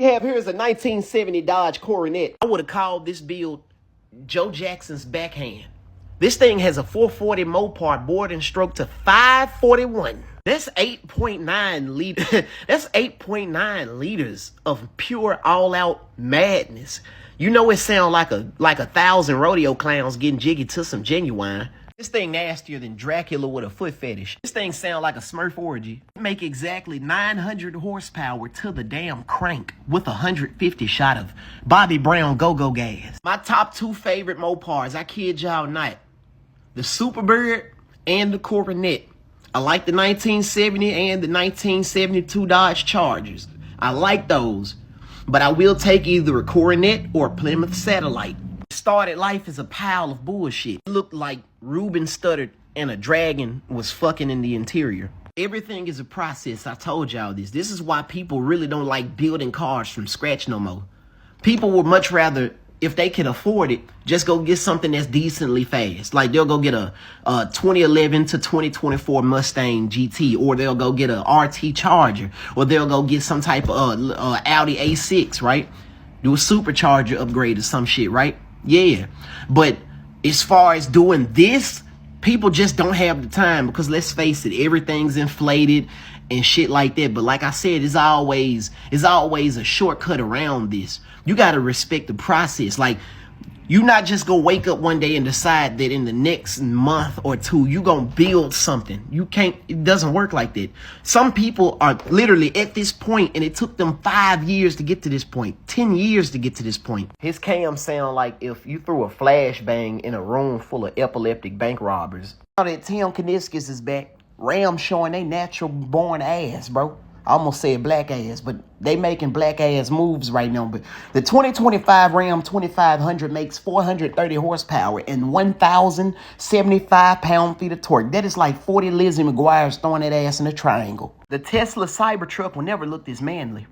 Have here is a 1970 Dodge Coronet. I would have called this build Joe Jackson's backhand. This thing has a 440 Mopar board and stroke to 541. That's 8.9 liters. That's 8.9 liters of pure all-out madness. You know it sounds like a 1,000 rodeo clowns getting jiggy to some Genuine. This thing nastier than Dracula with a foot fetish. This thing sound like a Smurf orgy. Make exactly 900 horsepower to the damn crank with 150 shot of Bobby Brown go-go gas. My top two favorite Mopars, I kid y'all not, the Superbird and the Coronet. I like the 1970 and the 1972 Dodge Chargers. I like those, but I will take either a Coronet or a Plymouth Satellite. Started life as a pile of bullshit. It looked like Ruben stuttered and a dragon was fucking in the interior. Everything is a process. I told y'all this. This is why people really don't like building cars from scratch no more. People would much rather, if they can afford it, just go get something that's decently fast. Like they'll go get a 2011 to 2024 Mustang GT, or they'll go get a RT Charger, or they'll go get some type of Audi A6, right? Do a supercharger upgrade or some shit, right? Yeah. But as far as doing this, people just don't have the time because let's face it, everything's inflated and shit like that. But like I said, it's always a shortcut around this. You got to respect the process. Like, you not just gonna wake up one day and decide that in the next month or two you gonna build something. You can't, it doesn't work like that. Some people are literally at this point and it took them 5 years to get to this point, 10 years to get to this point. His cam sound like if you threw a flashbang in a room full of epileptic bank robbers. Now that Tim Kuniskis is back, Ram showing they natural born ass, bro. I almost said black ass, but they making black ass moves right now. But the 2025 Ram 2500 makes 430 horsepower and 1,075 pound-feet of torque. That is like 40 Lizzie McGuire's throwing that ass in a triangle. The Tesla Cybertruck will never look this manly.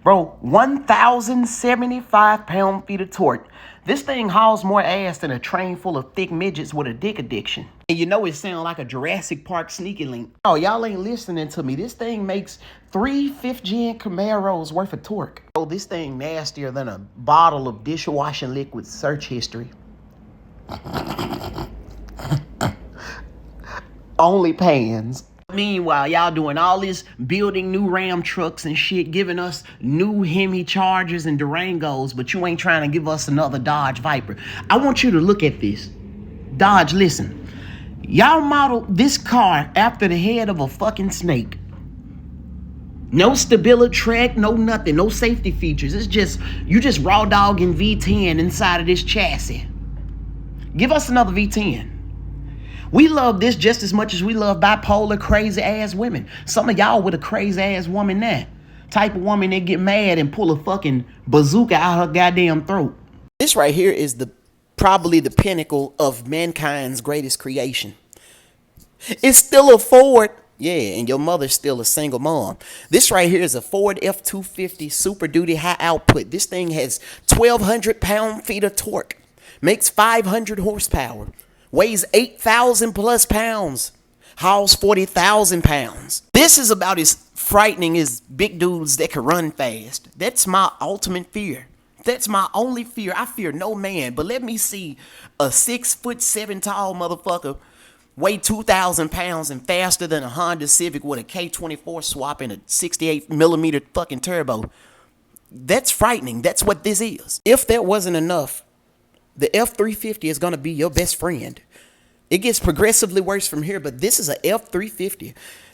Bro, 1,075 pound-feet of torque. This thing hauls more ass than a train full of thick midgets with a dick addiction. And you know it sounds like a Jurassic Park sneaky link. Oh, y'all ain't listening to me. This thing makes 3 5th-gen Camaros worth of torque. Oh, this thing nastier than a bottle of dishwashing liquid search history. Only pans. Meanwhile, y'all doing all this building new Ram trucks and shit, giving us new Hemi Chargers and Durangos, but you ain't trying to give us another Dodge Viper. I want you to look at this. Dodge, listen. Y'all modeled this car after the head of a fucking snake. No stability track, no nothing, no safety features. It's just, you just raw dogging V10 inside of this chassis. Give us another V10. We love this just as much as we love bipolar, crazy-ass women. Some of y'all with a crazy-ass woman now. Type of woman that get mad and pull a fucking bazooka out her goddamn throat. This right here is probably the pinnacle of mankind's greatest creation. It's still a Ford. Yeah, and your mother's still a single mom. This right here is a Ford F-250 Super Duty high output. This thing has 1,200 pound-feet of torque. Makes 500 horsepower. Weighs 8,000 plus pounds. Hauls 40,000 pounds. This is about as frightening as big dudes that can run fast. That's my ultimate fear. That's my only fear. I fear no man. But let me see a 6'7" tall motherfucker weigh 2,000 pounds and faster than a Honda Civic with a K24 swap and a 68mm fucking turbo. That's frightening. That's what this is. If that wasn't enough, the F-350 is going to be your best friend. It gets progressively worse from here, but this is a F-350.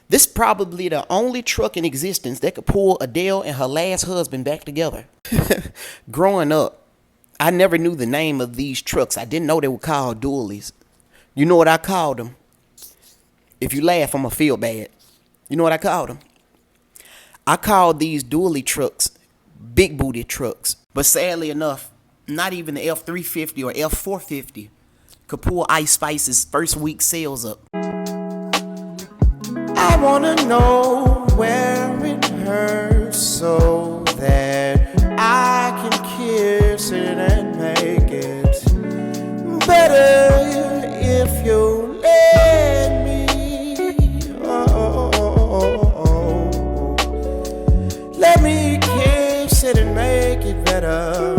This is probably the only truck in existence that could pull Adele and her last husband back together. Growing up, I never knew the name of these trucks. I didn't know they were called dualies. You know what I called them? If you laugh, I'm going to feel bad. You know what I called them? I called these dually trucks big booty trucks. But sadly enough, not even the F-350 or F-450 could pull Ice Spice's first week sales up. I wanna know where it hurts so that I can kiss it and make it better if you let me. Let me kiss it and make it better.